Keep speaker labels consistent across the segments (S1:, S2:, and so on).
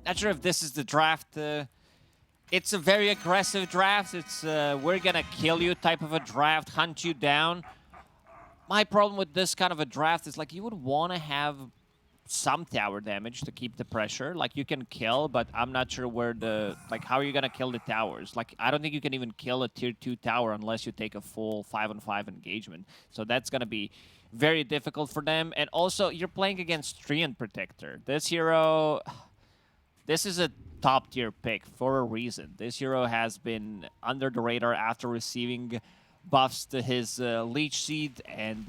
S1: Not sure if this is the draft. It's a very aggressive draft. It's we're gonna kill you type of a draft, hunt you down. My problem with this kind of a draft is like you would want to have some tower damage to keep the pressure. Like you can kill, but I'm not sure where the how are you gonna kill the towers? Like I don't think you can even kill a tier 2 tower unless you take a full 5-on-5 engagement. So that's gonna be very difficult for them. And also you're playing against Treant Protector. This hero, this is a top tier pick for a reason. This hero has been under the radar after receiving buffs to his Leech Seed, and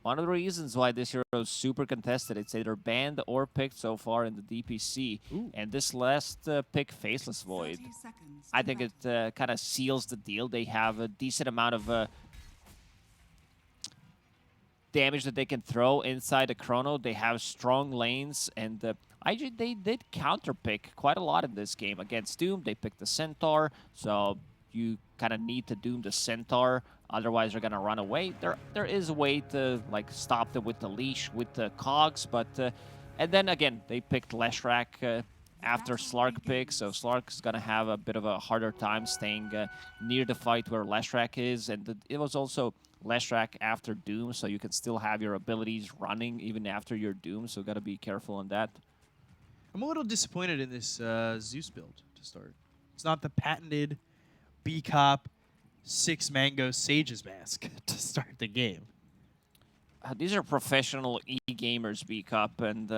S1: one of the reasons why this hero is super contested, it's either banned or picked so far in the DPC. Ooh. And this last pick, Faceless Void, I think it kind of seals the deal. They have a decent amount of damage that they can throw inside the Chrono. They have strong lanes, and IG, they did counterpick quite a lot in this game. Against Doom, they picked the Centaur, so you kind of need to Doom the Centaur, otherwise they're gonna run away. There is a way to stop them with the leash, with the cogs, but and then again they picked Leshrac after Slark pick, so Slark's gonna have a bit of a harder time staying near the fight where Leshrac is, and it was also Leshrac after Doom, so you can still have your abilities running even after your Doom, so gotta be careful on that.
S2: I'm a little disappointed in this Zeus build to start. It's not the patented B-Cop 6 Mango Sage's Mask to start the game.
S1: These are professional e-gamers, B-Cup, and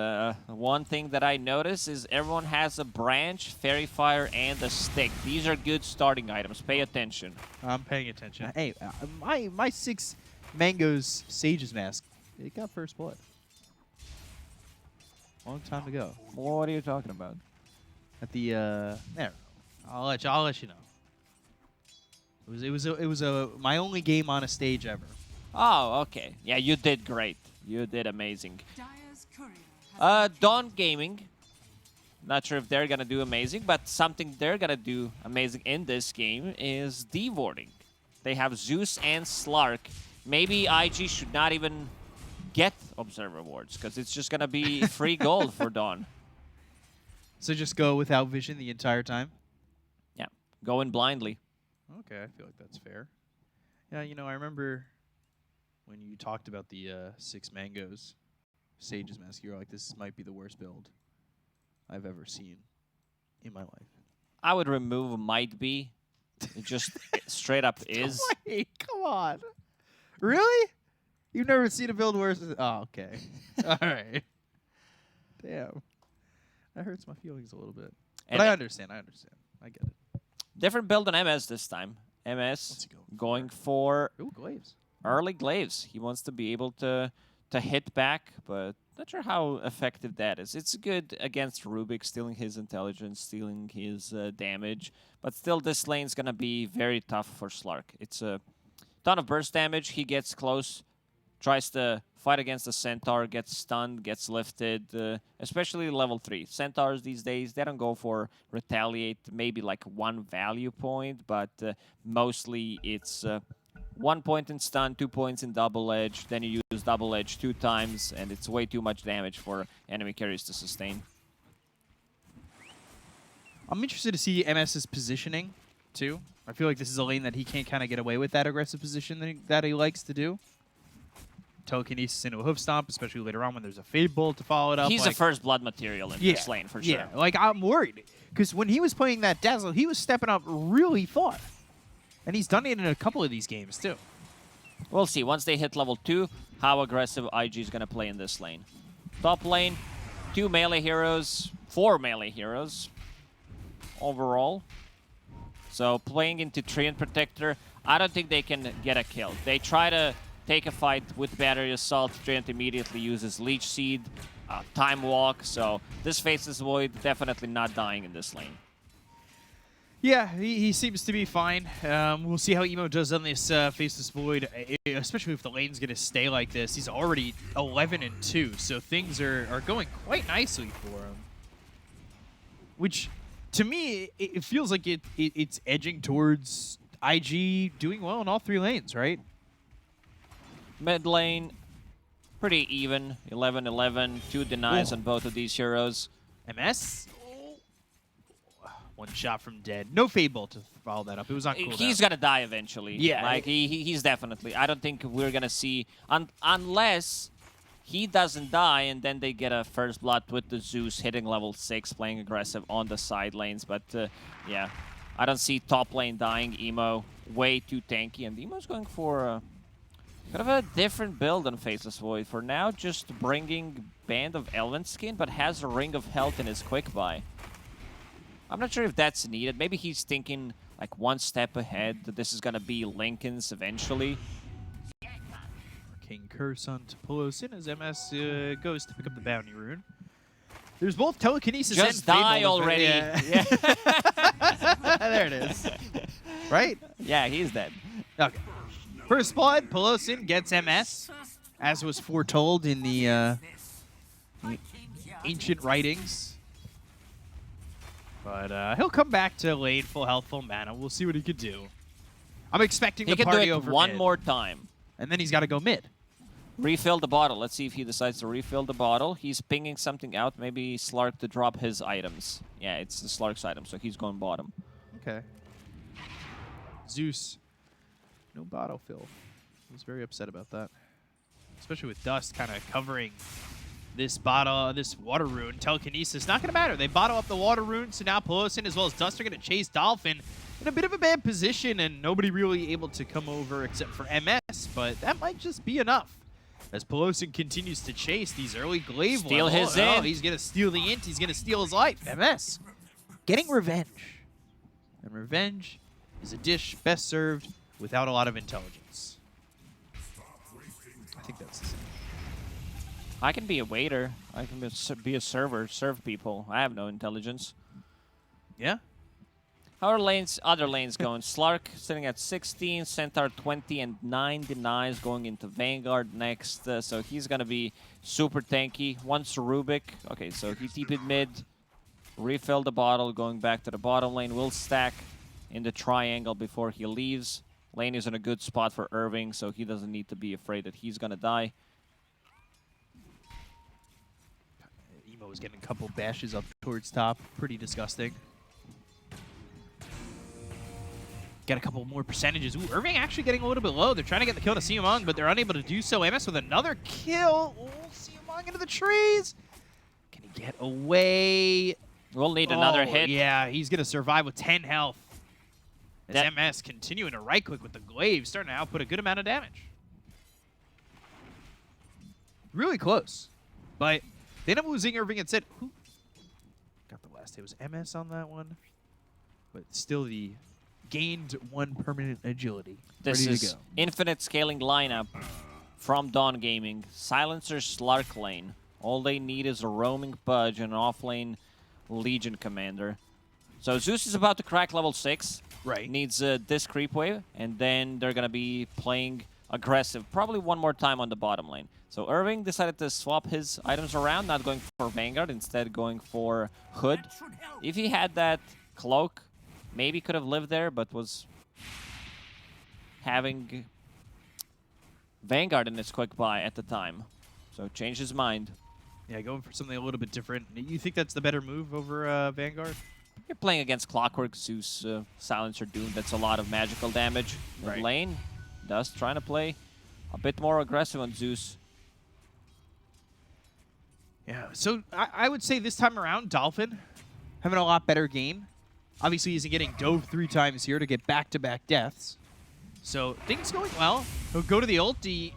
S1: one thing that I notice is everyone has a branch, fairy fire, and a stick. These are good starting items. Pay attention.
S2: I'm paying attention. Hey, my 6 Mango's Sage's Mask, it got first blood. Long time ago.
S1: Well, what are you talking about?
S2: At the there. I'll let you know. It was my only game on a stage ever.
S1: Oh, okay. Yeah, you did great. You did amazing. Dawn Gaming. Not sure if they're gonna do amazing, but something they're gonna do amazing in this game is D-warding. They have Zeus and Slark. Maybe IG should not even get Observer wards, because it's just gonna be free gold for Dawn.
S2: So just go without vision the entire time?
S1: Yeah, go in blindly.
S2: Okay, I feel like that's fair. Yeah, you know, I remember when you talked about the 6 Mangoes Sage's Mask, you were like, this might be the worst build I've ever seen in my life.
S1: I would remove might be. It just straight up is.
S2: Wait, come on. Really? You've never seen a build worse? Oh, okay. All right. Damn. That hurts my feelings a little bit. But I understand. I get it.
S1: Different build than MS this time. MS going for
S2: glaives.
S1: Early glaives. He wants to be able to hit back, but not sure how effective that is. It's good against Rubik, stealing his intelligence, stealing his damage, but still this lane's going to be very tough for Slark. It's a ton of burst damage. He gets close, tries to fight against the Centaur, gets stunned, gets lifted, especially level 3. Centaurs these days, they don't go for retaliate, maybe like 1 value point, but mostly it's 1 point in stun, 2 points in double edge, then you use double edge 2 times, and it's way too much damage for enemy carries to sustain.
S2: I'm interested to see MS's positioning, too. I feel like this is a lane that he can't kind of get away with that aggressive position that he likes to do. Telekinesis into a hoof stomp, especially later on when there's a Fade Bolt to follow it up.
S1: He's a first blood material in this lane, for sure.
S2: Yeah, like I'm worried. Because when he was playing that Dazzle, he was stepping up really far. And he's done it in a couple of these games, too.
S1: We'll see. Once they hit level 2, how aggressive IG is going to play in this lane. Top lane, 2 melee heroes, 4 melee heroes overall. So playing into Treant Protector, I don't think they can get a kill. They try to take a fight with Battery Assault. Treant immediately uses Leech Seed, Time Walk, so this Faceless Void definitely not dying in this lane.
S2: Yeah, he seems to be fine. We'll see how Emo does on this Faceless Void, especially if the lane's going to stay like this. He's already 11-2, so things are going quite nicely for him. Which, to me, it feels like it's edging towards IG doing well in all 3 lanes, right?
S1: Mid lane, pretty even. 11-11, 2 denies on both of these heroes.
S2: MS? One shot from dead. No Fade Bolt to follow that up. It was on cooldown.
S1: He's gonna die eventually.
S2: Yeah.
S1: Like he's definitely. I don't think we're gonna see unless he doesn't die and then they get a first blood with the Zeus hitting level 6, playing aggressive on the side lanes. But yeah, I don't see top lane dying. Emo way too tanky, and Emo's going for kind of a different build on Faceless Void. For now, just bringing Band of Elven Skin, but has a Ring of Health in his quick buy. I'm not sure if that's needed. Maybe he's thinking like one step ahead that this is gonna be Lincoln's eventually.
S2: King Curse on Topolosin as MS goes to pick up the bounty rune. There's both telekinesis and
S1: Just die
S2: Fable
S1: already.
S2: Yeah. There it is. Right?
S1: Yeah, he's dead.
S2: Okay. First blood, Polosin gets MS, as was foretold in the ancient writings. But he'll come back to lane, full health, full mana. We'll see what he can do. I'm expecting
S1: He
S2: the
S1: can
S2: party
S1: do it
S2: over
S1: one
S2: mid,
S1: more time.
S2: and then he's got to go mid.
S1: Refill the bottle. Let's see if he decides to refill the bottle. He's pinging something out. Maybe Slark to drop his items. Yeah, it's the Slark's item, so he's going bottom.
S2: Okay. Zeus. No bottle fill. I was very upset about that. Especially with Dust kind of covering this bottle, this water rune. Telekinesis, not going to matter. They bottle up the water rune, so now Polosin as well as Dust are going to chase Dolphin in a bit of a bad position, and nobody really able to come over except for MS, but that might just be enough. As Polosin continues to chase these early glaive
S1: Steal
S2: levels.
S1: his int.
S2: He's going to steal the int. He's going to steal his life. MS getting revenge. And revenge is a dish best served without a lot of intelligence. I think that's the same.
S1: I can be a waiter. I can be a server, serve people. I have no intelligence.
S2: Yeah?
S1: How are other lanes going? Slark sitting at 16, Centaur 20, and 9 denies going into Vanguard next. So he's going to be super tanky. Once Rubik. Okay, so he TP'd mid. Refill the bottle, going back to the bottom lane. Will stack in the triangle before he leaves. Lane is in a good spot for Irving, so he doesn't need to be afraid that he's going to die.
S2: Emo is getting a couple bashes up towards top. Pretty disgusting. Get a couple more percentages. Ooh, Irving actually getting a little bit low. They're trying to get the kill to Siamong, but they're unable to do so. MS with another kill. Ooh, Siamong into the trees. Can he get away?
S1: We'll need another hit.
S2: Yeah, he's going to survive with 10 health. As MS continuing to right-click with the glaive, starting to output a good amount of damage. Really close. But they end up losing Irving instead. Who got the last hit? Was MS on that one? But still the gained 1 permanent agility.
S1: This
S2: Ready
S1: is
S2: to go.
S1: infinite scaling lineup from Dawn Gaming. Silencer Slark lane. All they need is a roaming Pudge and an offlane Legion commander. So Zeus is about to crack level 6.
S2: Right.
S1: Needs this creep wave, and then they're going to be playing aggressive probably one more time on the bottom lane. So Irving decided to swap his items around, not going for Vanguard, instead going for Hood. If he had that cloak, maybe could have lived there, but was having Vanguard in his quick buy at the time. So changed his mind.
S2: Yeah, going for something a little bit different. You think that's the better move over Vanguard?
S1: You're playing against Clockwork, Zeus, Silencer, Doom. That's a lot of magical damage. Mid
S2: Right.
S1: lane, Dust trying to play a bit more aggressive on Zeus.
S2: Yeah, so I would say this time around, Dolphin having a lot better game. Obviously, he's getting dove 3 times here to get back-to-back deaths. So things going well. He'll go to the ulti.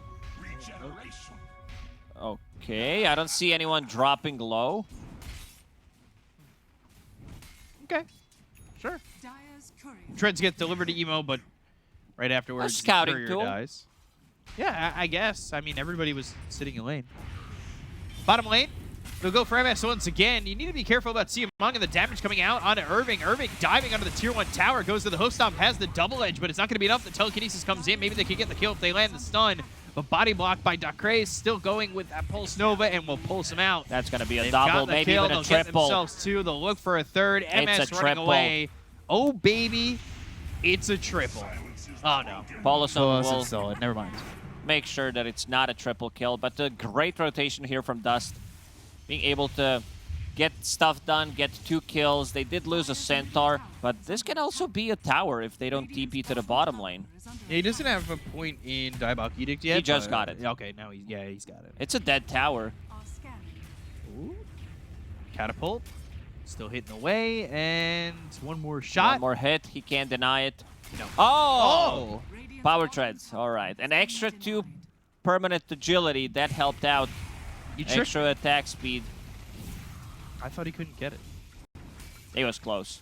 S1: Okay, I don't see anyone dropping low.
S2: Okay, sure. Treads get delivered to Emo, but right afterwards,
S1: A scouting
S2: Courier
S1: tool.
S2: dies. Yeah, I guess. I mean, everybody was sitting in lane. Bottom lane, they'll go for MS once again. You need to be careful about Siamong and the damage coming out onto Irving. Irving diving onto the tier 1 tower, goes to the host stomp, has the double edge, but it's not going to be enough. The telekinesis comes in. Maybe they can get the kill if they land the stun. But body block by Aster.Aries, still going with that Pulse Nova, and will pulse him out.
S1: That's going to be a
S2: They've
S1: double,
S2: got the
S1: maybe
S2: kill.
S1: even a
S2: They'll get
S1: triple.
S2: themselves 2. They'll look for a third.
S1: It's
S2: MS
S1: a
S2: running
S1: triple.
S2: away. Oh, baby. It's a triple. Oh, no.
S1: Paulison
S2: It's
S1: will
S2: solid. Never mind.
S1: make sure that it's not a triple kill, but a great rotation here from Dust. Being able to get stuff done, get 2 kills. They did lose a Centaur, but this can also be a tower if they don't TP to the bottom lane.
S2: Yeah, he doesn't have a point in Diabolic Edict yet.
S1: He just got it.
S2: Okay, now he's got it.
S1: It's a dead tower.
S2: Ooh. Catapult. Still hitting away, and one more shot.
S1: One more hit. He can't deny it.
S2: No.
S1: Oh! Power treads. All right. An extra 2 permanent agility. That helped out. Extra attack speed.
S2: I thought he couldn't get it.
S1: It was close.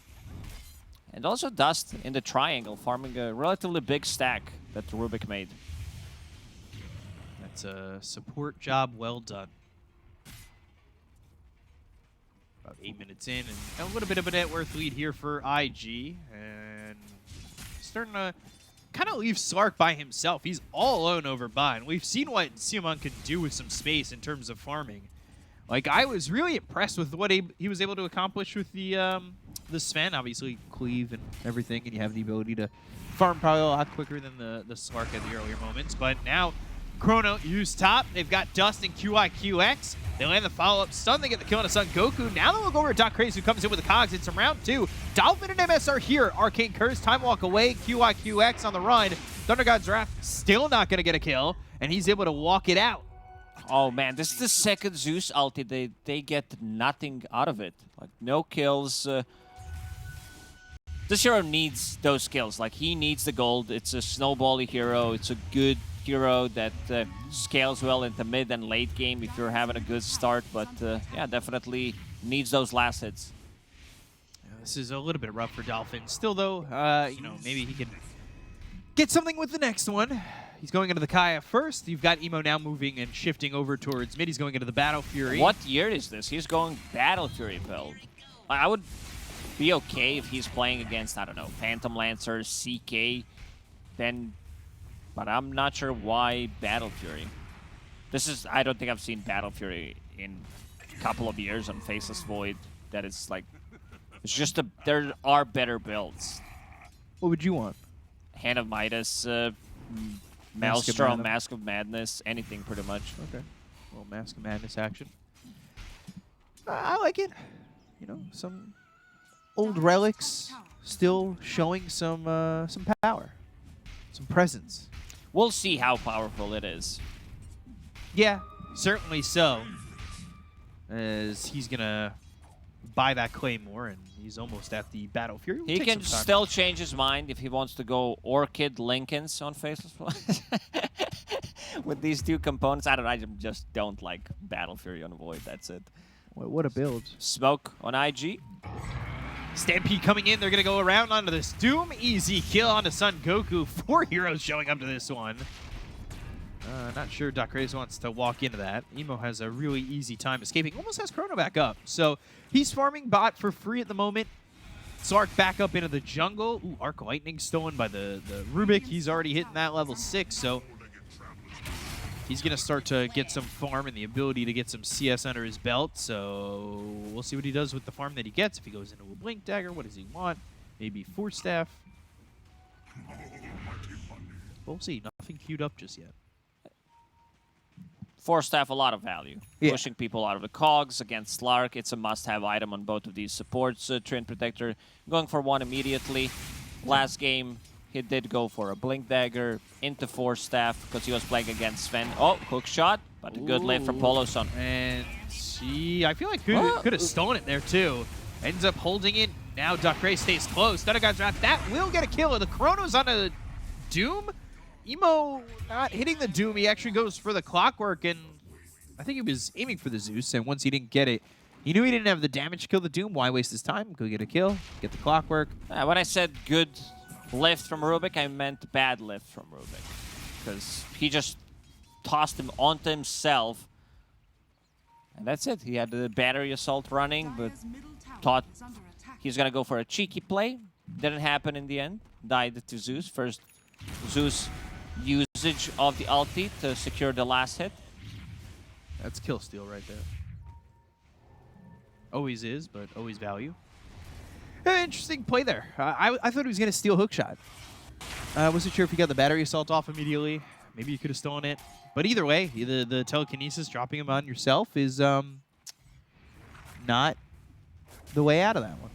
S1: And also Dust in the triangle, farming a relatively big stack that Rubik made.
S2: That's a support job well done. About 8 minutes in, and a little bit of a net worth lead here for IG. And starting to kind of leave Slark by himself. He's all alone over bot. And we've seen what Simon can do with some space in terms of farming. Like, I was really impressed with what he was able to accomplish with the Sven. Obviously, cleave and everything, and you have the ability to farm probably a lot quicker than the Slark at the earlier moments. But now, Chrono use top. They've got Dust and QIQX. They land the follow-up stun. They get the kill on a Sun Goku. Now they'll look over at Aster.Aries, who comes in with the cogs. It's from round 2. Dolphin and MS are here. Arcane Curse, Time Walk away. QIQX on the run. Thunder God's Wrath still not going to get a kill, and he's able to walk it out.
S1: Oh man, this is the second Zeus ulti. They get nothing out of it. Like, no kills. This hero needs those kills. Like, he needs the gold. It's a snowbally hero. It's a good hero that scales well into mid and late game if you're having a good start. But yeah, definitely needs those last hits.
S2: This is a little bit rough for Dolphin. Still, though, you know, maybe he can get something with the next one. He's going into the Kaya first. You've got Emo now moving and shifting over towards mid. He's going into the Battle Fury.
S1: What year is this? He's going Battle Fury build. I would be okay if he's playing against, I don't know, Phantom Lancer, CK, then, but I'm not sure why Battle Fury. This is, I don't think I've seen Battle Fury in a couple of years on Faceless Void. That it's like, it's just there are better builds.
S2: What would you want?
S1: Hand of Midas, Maelstrom, Mask of Madness, anything pretty much.
S2: Okay. Well, Mask of Madness action. I like it. You know, some old relics still showing some power, some presence.
S1: We'll see how powerful it is.
S2: Yeah, certainly so. As he's gonna buy that Claymore, and he's almost at the Battle Fury.
S1: He can still change his mind if he wants to go Orchid Lincolns on Faceless Void. With these 2 components, I just don't like Battle Fury on Void. That's it.
S2: What a build.
S1: Smoke on IG.
S2: Stampede coming in. They're going to go around onto this Doom. Easy kill onto Sun Goku. 4 heroes showing up to this one. Not sure Aster.Aries wants to walk into that. Emo has a really easy time escaping. Almost has Chrono back up. So he's farming bot for free at the moment. Slark back up into the jungle. Ooh, Arc Lightning stolen by the Rubik. He's already hitting that level 6. So he's going to start to get some farm and the ability to get some CS under his belt. So we'll see what he does with the farm that he gets. If he goes into a Blink Dagger, what does he want? Maybe Force Staff. We'll see. Nothing queued up just yet.
S1: Force Staff, a lot of value. Yeah. Pushing people out of the cogs against Slark. It's a must-have item on both of these supports. Trend Protector going for 1 immediately. Last game, he did go for a Blink Dagger into Force Staff because he was playing against Sven. Oh, hook shot, but a good lift from Poloson.
S2: And I feel like could have stolen it there too. Ends up holding it. Now Aster.Aries stays close. Thunder God's Wrath, that will get a kill. The Chrono's on a Doom. Emo not hitting the Doom. He actually goes for the Clockwork, and I think he was aiming for the Zeus, and once he didn't get it, he knew he didn't have the damage to kill the Doom. Why waste his time? Go get a kill, get the Clockwork.
S1: When I said good lift from Rubik, I meant bad lift from Rubik, because he just tossed him onto himself, and that's it. He had the battery assault running, but thought he's going to go for a cheeky play. Didn't happen in the end. Died to Zeus. First Zeus usage of the ulti to secure the last hit.
S2: That's kill steal right there. Always is, but always value. Interesting play there. I thought he was going to steal hookshot. I wasn't sure if he got the battery assault off immediately. Maybe you could have stolen it. But either way, the telekinesis dropping him on yourself is not the way out of that one.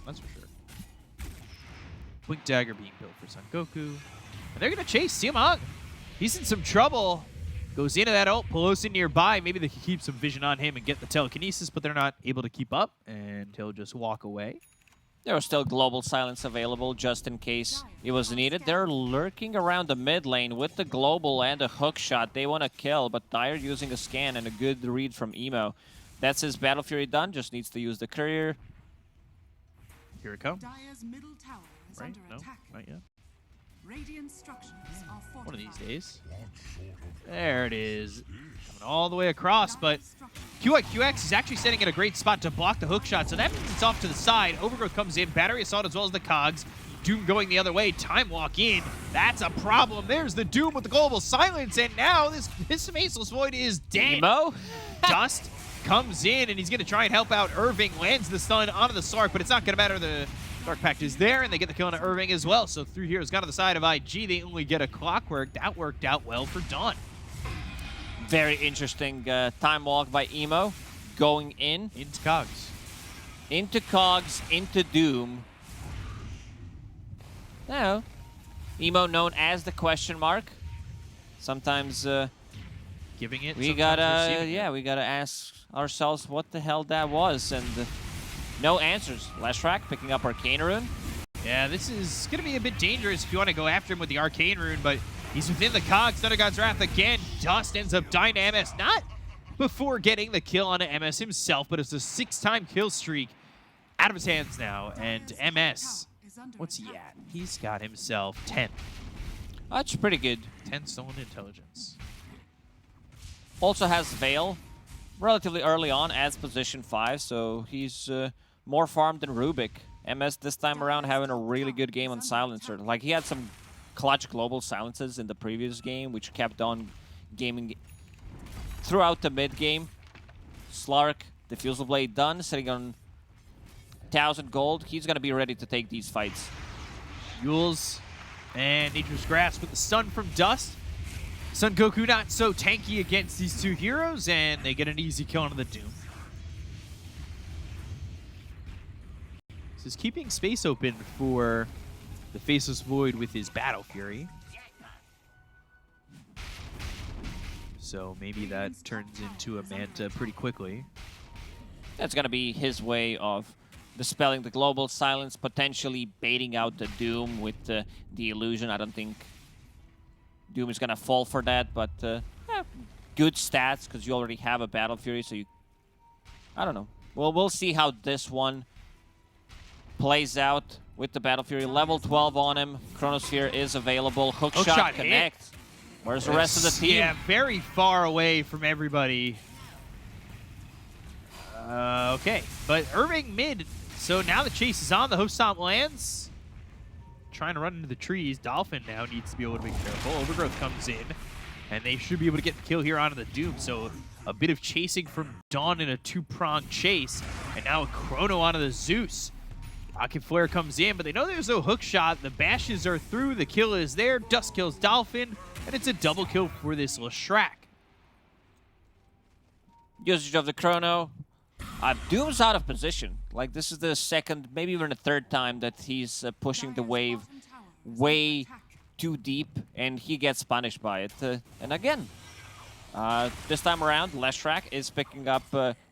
S2: That's for sure. Blink Dagger being built for Son Goku. And they're going to chase Siamang. He's in some trouble. Goes into that ult. Pelosi nearby. Maybe they can keep some vision on him and get the telekinesis, but they're not able to keep up, and he'll just walk away.
S1: There was still global silence available just in case it was needed. They're lurking around the mid lane with the global and a hook shot. They want to kill, but Dire using a scan and a good read from Emo. That's his Battle Fury done. Just needs to use the courier.
S2: Here it comes.
S3: Dire's middle tower is
S2: Right?
S3: under
S2: No,
S3: attack.
S2: not yet.
S3: Radiant structures are fortified.
S2: One of these days. There it is. Coming all the way across, but QX is actually sitting in a great spot to block the hook shot, so that means it's off to the side. Overgrowth comes in, Battery Assault as well as the Cogs. Doom going the other way, Time Walk in. That's a problem. There's the Doom with the global silence, and now this Faceless Void is dead.
S1: Emo?
S2: Dust comes in, and he's going to try and help out Irving. Lands the stun onto the Slark, but it's not going to matter. The Dark Pact is there, and they get the kill on Irving as well. So through here has gone to the side of IG. They only get a Clockwork. That worked out well for Dawn.
S1: Very interesting time walk by Emo. Going in.
S2: Into Cogs.
S1: Into Cogs, into Doom. Now, Emo known as the question mark. Sometimes
S2: Giving it.
S1: we gotta ask ourselves what the hell that was, and no answers. Leshrac picking up Arcane Rune.
S2: Yeah, this is going to be a bit dangerous if you want to go after him with the Arcane Rune, but he's within the Cogs. Thunder God's Wrath again. Dust ends up dying to MS. Not before getting the kill on MS himself, but it's a 6-time kill streak out of his hands now. And MS, what's he at? He's got himself 10.
S1: That's pretty good.
S2: 10 stolen intelligence.
S1: Also has Veil relatively early on as position 5, so he's more farmed than Rubik. MS this time around having a really good game on Silencer. Like, he had some clutch global silences in the previous game, which kept on gaming throughout the mid game. Slark, Diffusal Blade done, sitting on 1,000 gold. He's going to be ready to take these fights.
S2: Yules and Nature's Grasp with the stun from Dust. Son Goku not so tanky against these two heroes, and they get an easy kill onto the Doom. This is keeping space open for the Faceless Void with his Battle Fury. So maybe that turns into a Manta pretty quickly.
S1: That's going to be his way of dispelling the global silence, potentially baiting out the Doom with the illusion. I don't think Doom is going to fall for that, but good stats because you already have a Battle Fury, so you... I don't know. Well, we'll see how this one plays out with the Battle Fury. Level 12 on him. Chronosphere is available. Hookshot connect.
S2: Hit.
S1: Where's the rest of the team?
S2: Yeah, very far away from everybody. Okay, but Irving mid. So now the chase is on. The host stomp lands. Trying to run into the trees. Dolphin now needs to be able to be careful. Overgrowth comes in, and they should be able to get the kill here onto the Doom. So a bit of chasing from Dawn in a 2-pronged chase, and now a Chrono onto the Zeus. Rocket Flare comes in, but they know there's no hook shot. The bashes are through. The kill is there. Dust kills Dolphin, and it's a double kill for this Leshrac.
S1: Usage of the Chrono. Doom's out of position. Like, this is the second, maybe even the third time that he's pushing the wave way too deep, and he gets punished by it. And again, this time around, Leshrac is picking up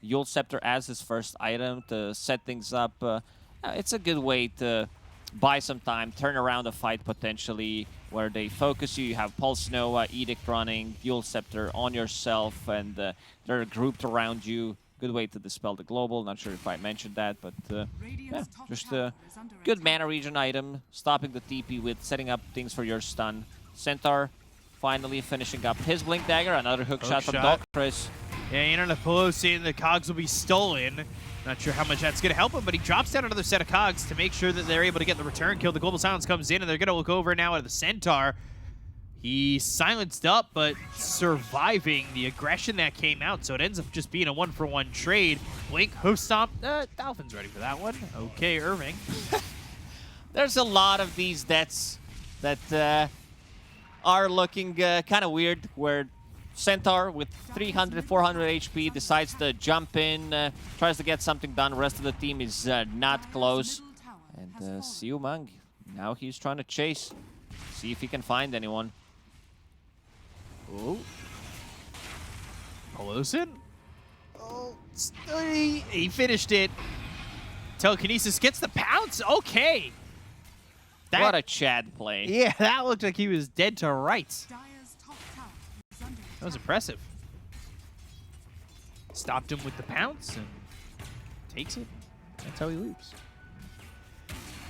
S1: Yule Scepter as his first item to set things up. It's a good way to buy some time, turn around a fight potentially where they focus you. You have Pulse Nova, Edict running, Yule Scepter on yourself, and they're grouped around you. Good way to dispel the global. Not sure if I mentioned that, but yeah, just a good mana region item, stopping the TP with setting up things for your stun. Centaur finally finishing up his Blink Dagger, another hook shot from Chris.
S2: Yeah, Internet Pelosi and the Cogs will be stolen. Not sure how much that's going to help him, but he drops down another set of Cogs to make sure that they're able to get the return kill. The Global Silence comes in, and they're going to look over now at the Centaur. He's silenced up, but surviving the aggression that came out, so it ends up just being a 1-for-1 trade. Blink, Host Stomp, Dolphin's ready for that one. Okay, Irving.
S1: There's a lot of these deaths that are looking kind of weird, where Centaur with 300, 400 HP decides to jump in, tries to get something done. Rest of the team is not close. And EHOME, now he's trying to chase, see if he can find anyone.
S2: Oh. Pelosin? Oh, he finished it. Telekinesis gets the pounce. Okay.
S1: What a Chad play.
S2: Yeah, that looked like he was dead to rights.
S3: Dire's top tower is under
S2: That was impressive. Stopped him with the pounce and takes it. That's how he leaves.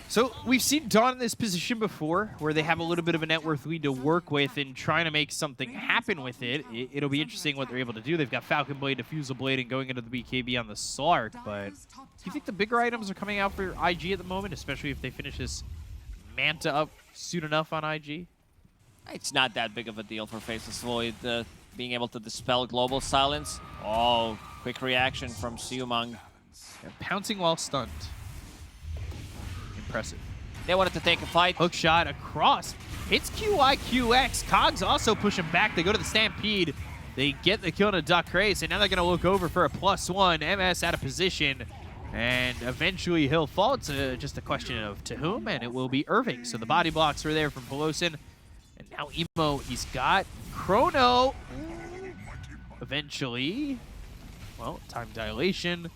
S2: So we've seen Dawn in this position before, where they have a little bit of a net worth lead to work with and trying to make something happen with it. It'll be interesting what they're able to do. They've got Falcon Blade, Diffusal Blade, and going into the BKB on the Slark. But do you think the bigger items are coming out for IG at the moment, especially if they finish this Manta up soon enough on IG?
S1: It's not that big of a deal for Faceless Void being able to dispel Global Silence. Oh, quick reaction from EHOME.
S2: Yeah, pouncing while stunned. Impressive.
S1: They wanted to take a fight.
S2: Hook shot across. Hits QIQX. Cogs also pushing back. They go to the Stampede. They get the kill on Aster.Aries, and now they're going to look over for a +1. MS out of position. And eventually he'll fall. It's just a question of to whom, and it will be Irving. So the body blocks are there from Pelosin. And now Emo, he's got Chrono. Eventually, well, time dilation.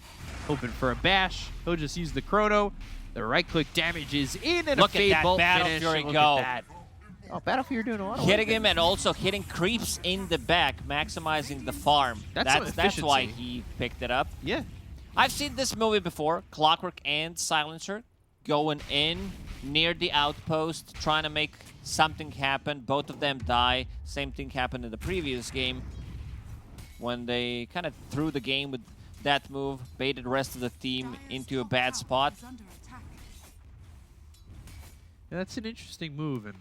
S2: Hoping for a bash. He'll just use the Chrono. The right-click damage is in, and
S1: Look
S2: a Fade
S1: at that
S2: Bolt
S1: Battle
S2: finish.
S1: Fury
S2: Look
S1: go.
S2: at that. Oh, Battle Fury doing a lot of
S1: Hitting
S2: work
S1: him
S2: there.
S1: and also hitting creeps in the back, maximizing the farm.
S2: That's some
S1: That's why
S2: efficiency.
S1: he picked it up.
S2: Yeah.
S1: I've seen this movie before, Clockwork and Silencer going in near the outpost, trying to make something happen. Both of them die. Same thing happened in the previous game when they kind of threw the game with that move, baited the rest of the team into a bad spot.
S3: is under attack.
S2: Yeah, that's an interesting move, and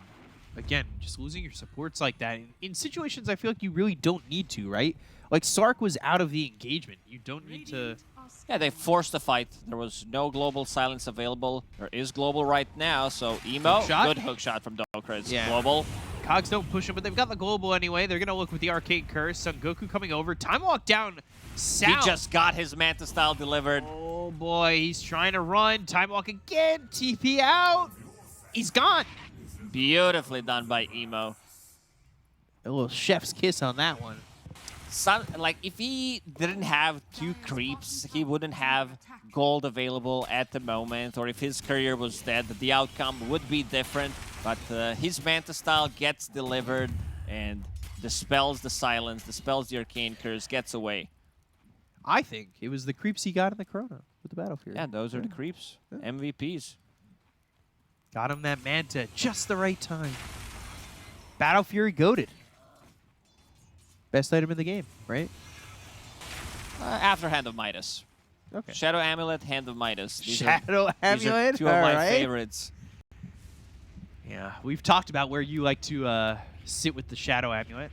S2: again, just losing your supports like that in situations I feel like you really don't need to, right? Like Sark was out of the engagement. You don't need to.
S3: Radiant are
S1: Yeah, they forced the fight. There was no global silence available. There is global right now, so Emo,
S2: Hook shot?
S1: good hook shot from Aster.Aries.
S2: Yeah.
S1: Global.
S2: Cogs don't push him, but they've got the global anyway. They're gonna look with the Arcade Curse. Son Goku coming over. Time walk down south.
S1: He just got his Manta style delivered.
S2: Oh boy, he's trying to run. Time walk again. TP out. He's gone.
S1: Beautifully done by Emo.
S2: A little chef's kiss on that one.
S1: Like, if he didn't have 2 creeps, he wouldn't have gold available at the moment, or if his career was dead, the outcome would be different. But his Manta style gets delivered and dispels the silence, dispels the Arcane Curse, gets away.
S2: I think it was the creeps he got in the Chrono with the Battle Fury.
S1: Yeah, those are the creeps.
S2: Yeah.
S1: MVPs.
S2: Got him that Manta at just the right time. Battle Fury goated. Best item in the game, right?
S1: After Hand of Midas.
S2: Okay.
S1: Shadow Amulet, Hand of Midas. These
S2: Shadow
S1: are
S2: Amulet.
S1: 2 of my
S2: alright.
S1: favorites.
S2: Yeah, we've talked about where you like to sit with the Shadow Amulet.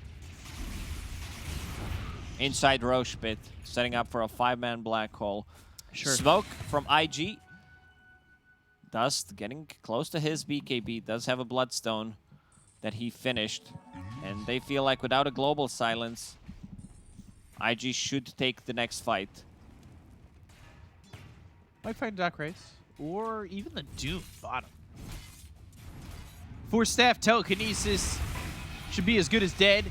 S1: Inside Roche Pit, setting up for a 5-man black hole.
S2: Sure.
S1: Smoke from IG. Dust getting close to his BKB. Does have a Bloodstone that he finished. And they feel like without a global silence, IG should take the next fight.
S2: Might find Aster.Aries or even the Doom bottom. Force Staff Telekinesis should be as good as dead.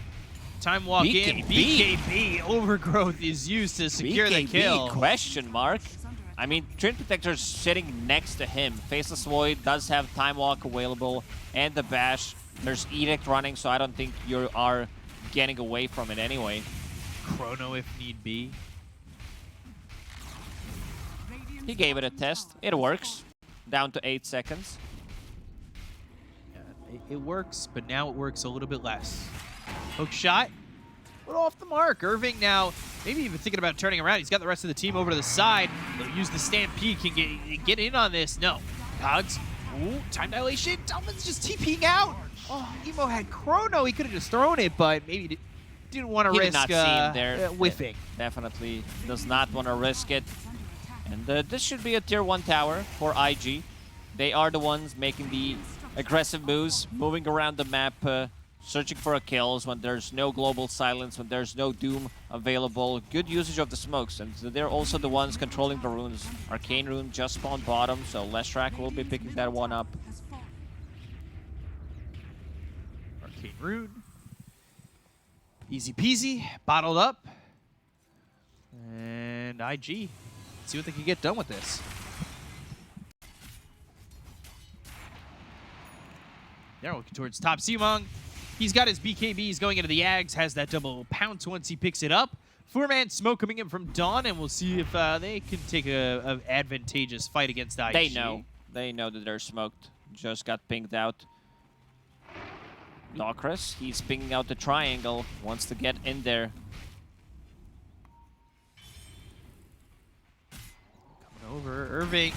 S2: Time walk in. BKB Overgrowth is used to secure the kill.
S1: Question mark.
S3: is under attack.
S1: I mean, Trin Protector's sitting next to him. Faceless Void does have Time Walk available and the Bash. There's Edict running, so I don't think you are getting away from it anyway.
S2: Chrono if need be.
S1: He gave it a test. It works. Down to 8 seconds.
S2: Yeah, it works, but now it works a little bit less. Hook shot. Put off the mark. Irving now maybe even thinking about turning around. He's got the rest of the team over to the side. They'll use the Stampede. Can get in on this. No. Cogs. Ooh, time dilation. Dolphin's just TPing out. Oh, Emo had Chrono. He could have just thrown it, but maybe didn't want to
S1: He
S2: risk
S1: did not see him there.
S2: whiffing.
S1: Definitely does not want to risk it. And this should be a tier 1 tower for IG. They are the ones making the aggressive moves, moving around the map searching for a kills when there's no global silence, when there's no Doom available. Good usage of the smokes, and they're also the ones controlling the runes. Arcane Rune just spawned bottom, so Leshrac will be picking that one up.
S2: Arcane Rune. Easy peasy, bottled up. And IG. See what they can get done with this. They're looking towards top. Simong, he's got his BKBs going into the Ags, has that double pounce once he picks it up. 4-man smoke coming in from Dawn, and we'll see if they can take a advantageous fight against IG.
S1: They know. They know that they're smoked. Just got pinged out. Docris, he's pinging out the triangle, wants to get in there.
S2: Coming over, Irving.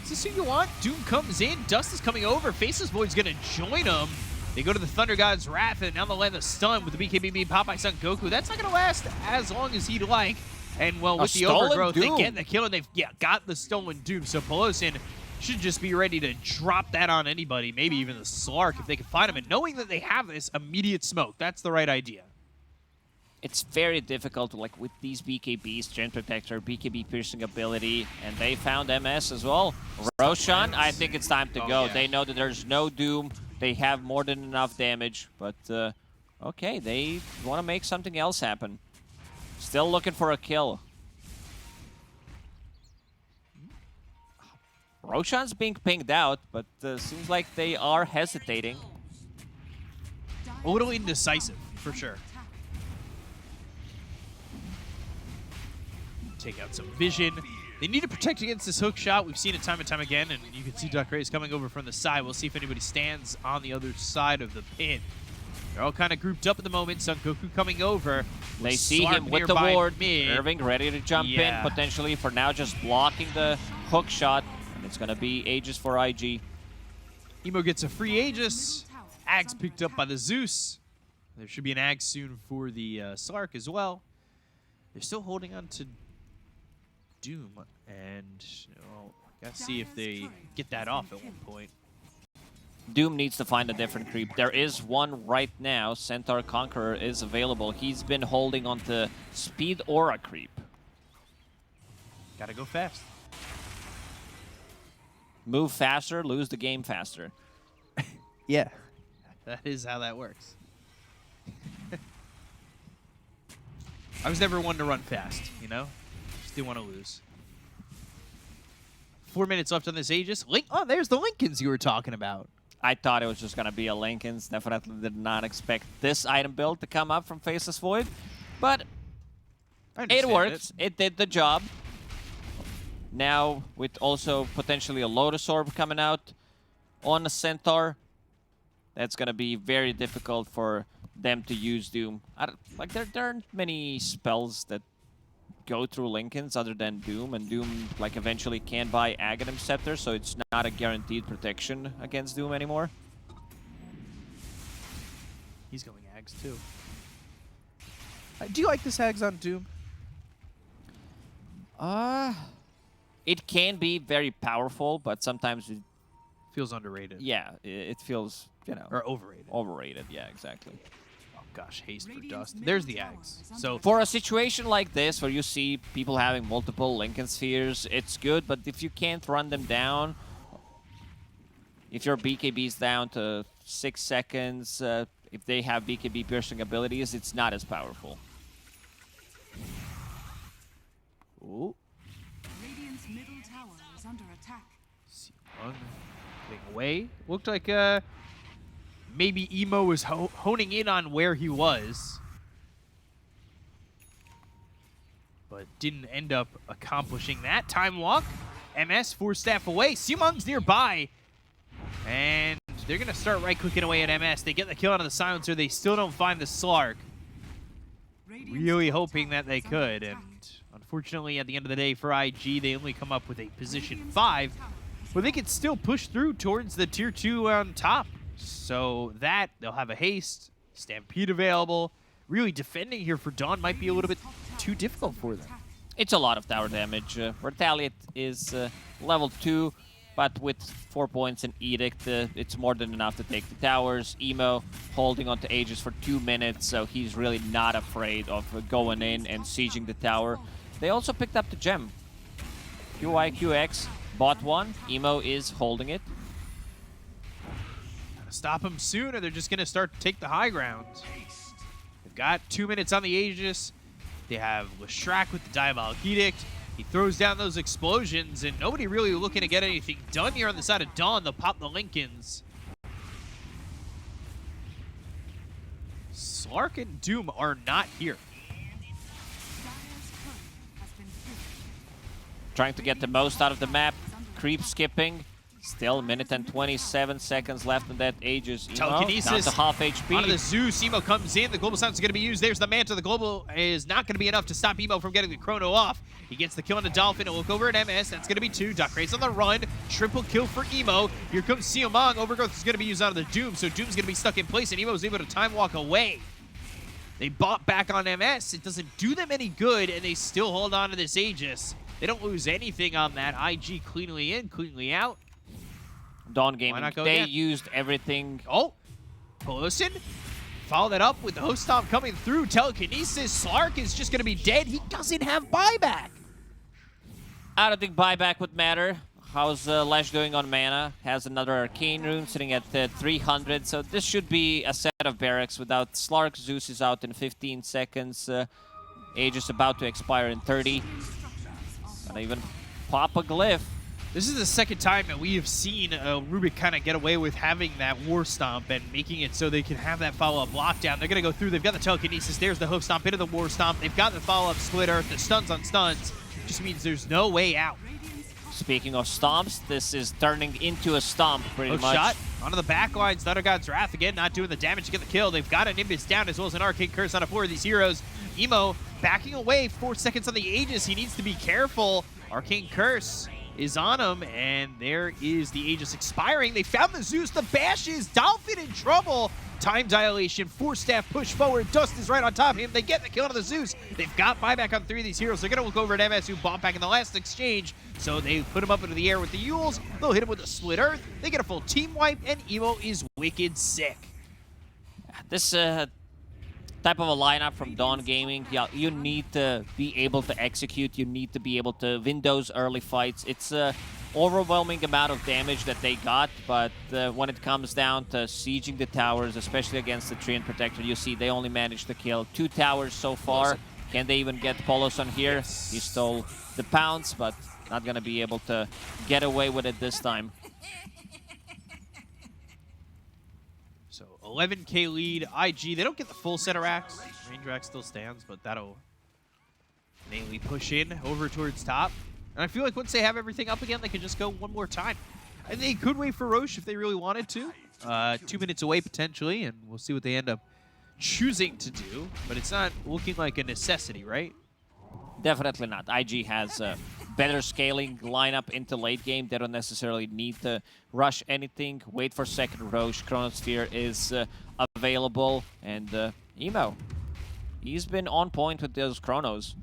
S2: Is this who you want? Doom comes in, Dust is coming over, Faceless Void's gonna join him. They go to the Thunder God's Wrath, and now they'll land the stun with the BKB being popped by Son Goku. That's not gonna last as long as he'd like. And well, with the overgrowth,
S1: Doom.
S2: they get the kill, and they've got the stolen Doom. So Pelosin should just be ready to drop that on anybody, maybe even the Slark if they can find him. And knowing that they have this immediate smoke, that's the right idea.
S1: It's very difficult, like with these BKBs, Gen Protector, BKB piercing ability, and they found MS as well. Roshan, I think it's time to go.
S2: Yeah.
S1: They know that there's no Doom. They have more than enough damage, but okay, they want to make something else happen. Still looking for a kill. Roshan's being pinged out, but seems like they are hesitating.
S2: A little indecisive, for sure. Take out some vision. They need to protect against this hook shot. We've seen it time and time again, and you can see Aster.Aries coming over from the side. We'll see if anybody stands on the other side of the pin. They're all kind of grouped up at the moment. Son Goku coming over.
S1: They see
S2: Slark
S1: him with the
S2: nearby
S1: ward.
S2: mid.
S1: Irving ready to jump in, potentially for now just blocking the hook shot. And it's going to be Aegis for IG.
S2: Emo gets a free Aegis. Ags picked up by the Zeus. There should be an Ag soon for the Slark as well. They're still holding on to Doom, and well, gotta see if they get that off at one point.
S1: Doom needs to find a different creep. There is one right now. Centaur Conqueror is available. He's been holding on to Speed Aura creep.
S2: Gotta go fast.
S1: Move faster, lose the game faster.
S2: Yeah, that is how that works. I was never one to run fast, you know? Just didn't want to lose. 4 minutes left on this Aegis. Oh, there's the Lincolns you were talking about.
S1: I thought it was just going to be a Lincoln's. Definitely did not expect this item build to come up from Faceless Void. But it works. It did the job. Now, with also potentially a Lotus Orb coming out on the Centaur, that's going to be very difficult for them to use Doom. Like there aren't many spells that go through Lincolns other than Doom, and Doom like eventually can buy Aghanim Scepter, so it's not a guaranteed protection against Doom anymore.
S2: He's going Ags too. Do you like this Ags on Doom?
S1: It can be very powerful, but sometimes it
S2: Feels underrated.
S1: yeah, it feels, you know,
S2: Or overrated.
S1: overrated. Yeah, exactly.
S2: Oh gosh, haste for Dust. There's the Ags. So
S1: For a situation like this, where you see people having multiple Lincoln Spheres, it's good, but if you can't run them down, if your BKB's down to 6 seconds, if they have BKB piercing abilities, it's not as powerful.
S2: ooh,
S3: Radiant's middle tower is under attack.
S2: C1 getting away. Looked like maybe Emo was honing in on where he was, but didn't end up accomplishing that. Time walk. MS 4 staff away. Simong's nearby. And they're going to start right-clicking away at MS. They get the kill out of the silencer. They still don't find the Slark. Really hoping that they could. And unfortunately, at the end of the day, for IG, they only come up with a position 5. But they can still push through towards the tier 2 on top. So that, they'll have a haste. Stampede available. Really defending here for Dawn might be a little bit too difficult for them.
S1: It's a lot of tower damage. Retaliate is level 2. But with 4 points in Edict, it's more than enough to take the towers. Emo holding onto Aegis for 2 minutes, so he's really not afraid of going in and sieging the tower. They also picked up the gem. QIQX bought one. Emo is holding it.
S2: Gotta stop him soon, or they're just gonna start to take the high ground. They've got 2 minutes on the Aegis. They have Leshrac with the Diabolic Edict. He throws down those explosions, and nobody really looking to get anything done here on the side of Dawn. They'll pop the Lincolns. Slark and Doom are not here.
S1: Trying to get the most out of the map. Creep skipping. Still a minute and 27 seconds left in that Aegis. Emo
S2: Telekinesis
S1: down to half HP.
S2: onto the Zeus. Emo comes in. The Global Silence is going to be used. There's the Manta. The Global is not going to be enough to stop Emo from getting the Chrono off. He gets the kill on the Dolphin. A look over at MS. That's going to be 2. DPC on the run. Triple kill for Emo. Here comes Siomong. Overgrowth is going to be used out of the Doom, so Doom's going to be stuck in place, and Emo is able to time walk away. They bought back on MS. It doesn't do them any good, and they still hold on to this Aegis. They don't lose anything on that. IG cleanly in, cleanly out.
S1: Dawn Gaming, they
S2: again?
S1: used everything.
S2: Oh, Pelosin. Follow that up with the host stomp coming through. Telekinesis. Slark is just going to be dead. He doesn't have buyback.
S1: I don't think buyback would matter. How's Lesh doing on mana? Has another Arcane Rune sitting at 300. So this should be a set of barracks without Slark. Zeus is out in 15 seconds. Aegis about to expire in 30. Gonna even pop a glyph.
S2: This is the second time that we have seen Rubik kind of get away with having that War Stomp and making it so they can have that follow-up lockdown. They're going to go through. They've got the Telekinesis. There's the Hoof Stomp into the War Stomp. They've got the follow-up Splitter. The stuns on stuns just means there's no way out.
S1: Speaking of stomps, this is turning into a stomp pretty much.
S2: Shot onto the back line. Thunder God's Wrath again, not doing the damage to get the kill. They've got a Nimbus down as well as an Arcane Curse on a 4 of these heroes. Emo backing away, 4 seconds on the Aegis. He needs to be careful. Arcane Curse is on him, and there is the Aegis expiring. They found the Zeus, the Bashes, Dolphin in trouble. Time dilation, 4-staff push forward. Dust is right on top of him. They get the kill on the Zeus. They've got buyback on 3 of these heroes. They're going to look over at MS, who bought back in the last exchange. So they put him up into the air with the Yules. They'll hit him with a Split Earth. They get a full team wipe, and Emo is wicked sick.
S1: This type of a lineup from Dawn Gaming, yeah, you need to be able to execute. You need to be able to win those early fights. It's a overwhelming amount of damage that they got, but when it comes down to sieging the towers, especially against the Treant Protector, you see they only managed to kill 2 towers so far. Can they even get Polos on here? Yes. He stole the pounce, but not going to be able to get away with it this time.
S2: So 11k lead, IG. They don't get the full set of racks. Range rack still stands, but that'll mainly push in over towards top. And I feel like once they have everything up again, they can just go one more time. And they could wait for Roche if they really wanted to. 2 minutes away potentially, and we'll see what they end up choosing to do. But it's not looking like a necessity, right?
S1: Definitely not. IG has a better scaling lineup into late game. They don't necessarily need to rush anything. Wait for second Roche. Chronosphere is available. And Emo, he's been on point with those Chronos.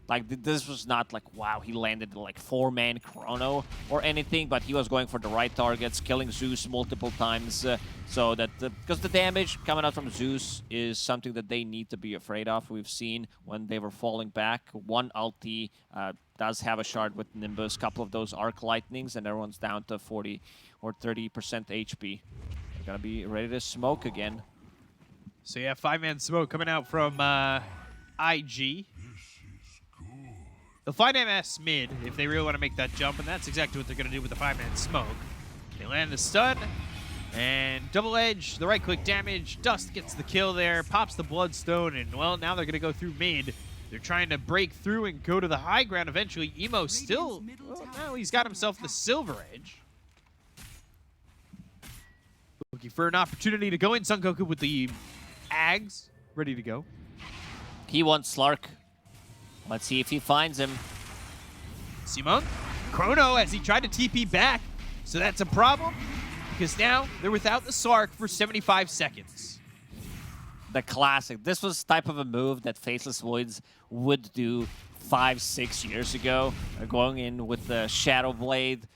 S1: Like, this was not like, wow, he landed like 4-man Chrono or anything, but he was going for the right targets, killing Zeus multiple times. So that, because the damage coming out from Zeus is something that they need to be afraid of. We've seen when they were falling back, one ulti does have a shard with Nimbus, couple of those Arc Lightnings, and everyone's down to 40 or 30% HP. They're gonna be ready to smoke again.
S2: So yeah, 5-man smoke coming out from IG. They'll find MS mid if they really want to make that jump, and that's exactly what they're going to do with the 5-man smoke. They land the stun, and double edge, the right-click damage. Dust gets the kill there, pops the Bloodstone, and, well, now they're going to go through mid. They're trying to break through and go to the high ground eventually. Emo still, well, now he's got himself the Silver Edge. Looking for an opportunity to go in. Sun Goku with the Ags ready to go.
S1: He wants Slark. Let's see if he finds him.
S2: Simon, Chrono as he tried to TP back. So that's a problem because now they're without the Sark for 75 seconds.
S1: The classic. This was type of a move that Faceless Voids would do 5-6 years ago. Going in with the Shadow Blade.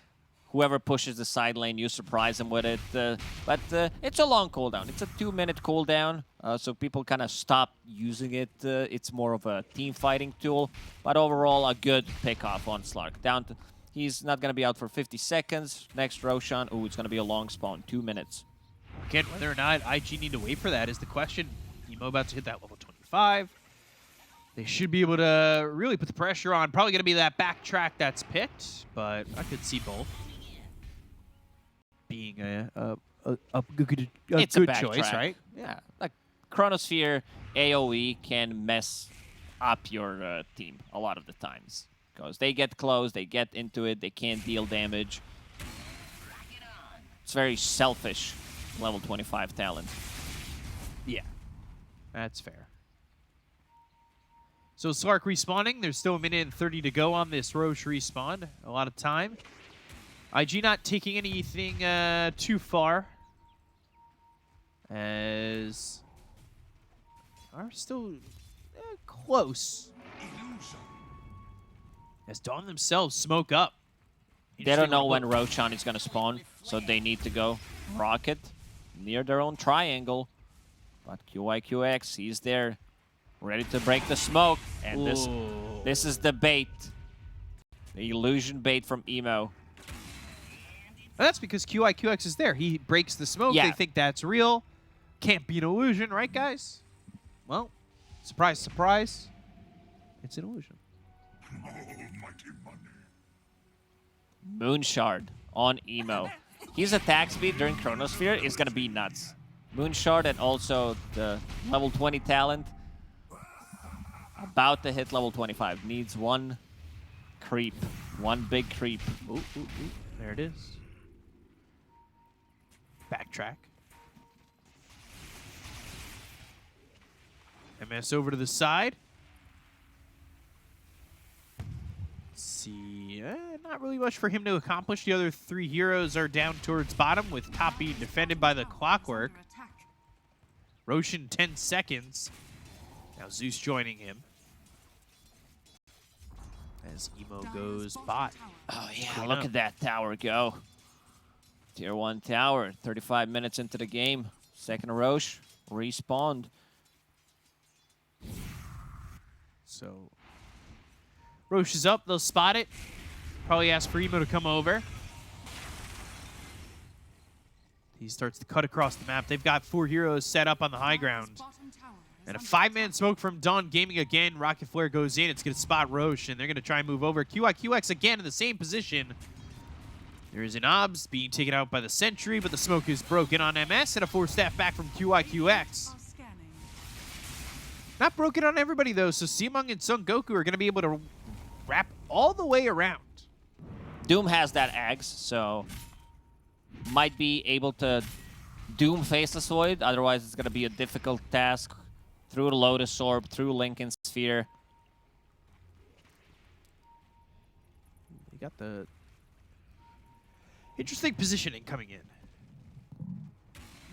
S1: whoever pushes the side lane, you surprise them with it. But it's a long cooldown. It's a 2-minute cooldown, so people kind of stop using it. It's more of a team fighting tool. But overall, a good pickoff on Slark. He's not going to be out for 50 seconds. Next, Roshan. Ooh, it's going to be a long spawn, 2 minutes.
S2: Again, whether or not IG need to wait for that is the question. Emo about to hit that level 25. They should be able to really put the pressure on. Probably going to be that backtrack that's picked, but I could see both being a good choice, right?
S1: Yeah, like Chronosphere AoE can mess up your team a lot of the times because they get close, they get into it, they can't deal damage. It's very selfish level 25 talent.
S2: Yeah, that's fair. So Slark respawning. There's still 1:30 to go on this Roche respawn. A lot of time. IG not taking anything too far. As are still close. As Dawn themselves smoke up.
S1: They don't know when Roshan is going to spawn, so they need to go rocket near their own triangle. But QIQX, he's there, ready to break the smoke. And this is the bait. The illusion bait from Emo.
S2: And that's because QIQX is there. He breaks the smoke.
S1: Yeah.
S2: They think that's real. Can't be an illusion, right, guys? Well, surprise, surprise. It's an illusion.
S1: Moonshard on Emo. His attack speed during Chronosphere is going to be nuts. Moonshard and also the level 20 talent. About to hit level 25. Needs one creep. One big creep.
S2: Ooh. There it is. Backtrack. MS over to the side. Let's see. Not really much for him to accomplish. The other 3 heroes are down towards bottom with top being defended by the Clockwork. Roshan 10 seconds. Now Zeus joining him. As Emo goes bot.
S1: Oh yeah, look at that tower go. Tier 1 tower, 35 minutes into the game. Second Roche, respawned.
S2: So Roche is up, they'll spot it. Probably ask for Emo to come over. He starts to cut across the map. They've got 4 heroes set up on the high ground. And a 5-man smoke from Dawn Gaming again. Rocket Flare goes in. It's going to spot Roche, and they're going to try and move over. QIQX again in the same position. There is an OBS being taken out by the Sentry, but the smoke is broken on MS, and a 4-staff back from QIQX. Not broken on everybody, though, so Simung and Son Goku are going to be able to wrap all the way around.
S1: Doom has that Axe, so might be able to Doom Faceless Void. Otherwise, it's going to be a difficult task. Through the Lotus Orb, through Lincoln Sphere.
S2: You got the interesting positioning coming in.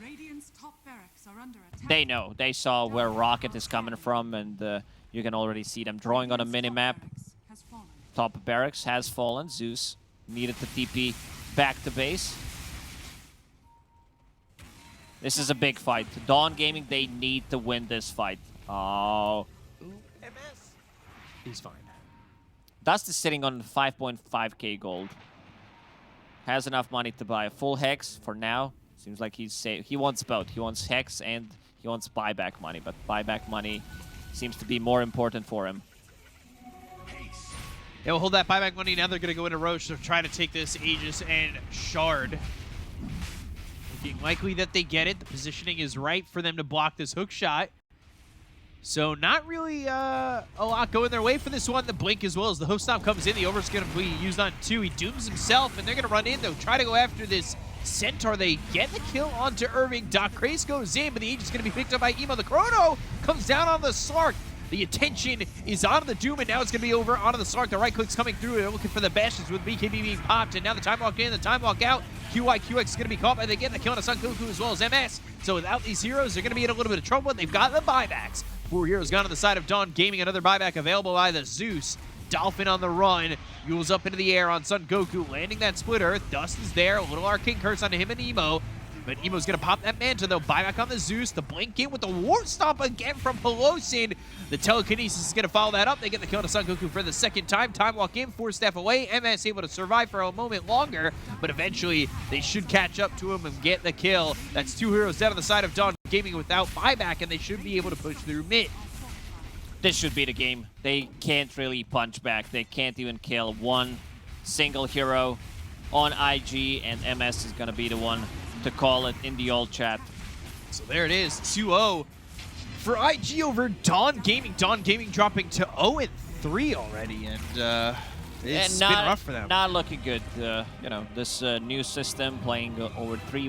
S3: Radiant's top barracks are under attack.
S1: They know. They saw where Rocket is coming from, and you can already see them drawing on a minimap. Top barracks has fallen. Zeus needed to TP back to base. This is a big fight. Dawn Gaming, they need to win this fight. Oh.
S2: MS. He's fine.
S1: Dust is sitting on 5.5k gold. Has enough money to buy a full Hex for now. Seems like he wants both. He wants Hex and he wants buyback money. But buyback money seems to be more important for him.
S2: Yeah, we'll hold that buyback money. Now they're going to go into Roche to try to take this Aegis and Shard. Looking likely that they get it. The positioning is right for them to block this hook shot. So not really a lot going their way for this one. The blink as well as the hook stomp comes in. The over's going to be used on 2. He dooms himself, and they're going to run in. They'll try to go after this Centaur. They get the kill onto Irving. Doc Craze goes in, but the Aegis is going to be picked up by Emo. The Chrono comes down on the Slark. The attention is on the Doom, and now it's going to be over onto the Slark. The right click's coming through. They're looking for the bastions with BKB being popped, and now the time walk in, the time walk out. QIQX is going to be caught by the get the kill on Son Goku as well as MS. So without these heroes, they're going to be in a little bit of trouble, and they've got the buybacks. 4 heroes gone to the side of Dawn Gaming. Another buyback available by the Zeus. Dolphin on the run. Yule's up into the air on Son Goku, landing that split earth. Dust is there. A little arcane curse onto him and Emo. But Emo's going to pop that Manta, though. Buyback on the Zeus. The blink in with the Warp Stomp again from Pelosin. The Telekinesis is going to follow that up. They get the kill to Son Goku for the second time. Time walk in, 4 staff away. MS able to survive for a moment longer, but eventually they should catch up to him and get the kill. That's 2 heroes down on the side of Dawn Gaming without buyback, and they should be able to push through mid.
S1: This should be the game. They can't really punch back. They can't even kill one single hero on IG, and MS is going to be the one to call it in the old chat.
S2: So there it is, 2-0 for IG over Dawn Gaming. Dawn Gaming dropping to 0-3 already, and it's been rough for them.
S1: Not looking good. You know, this new system playing over 3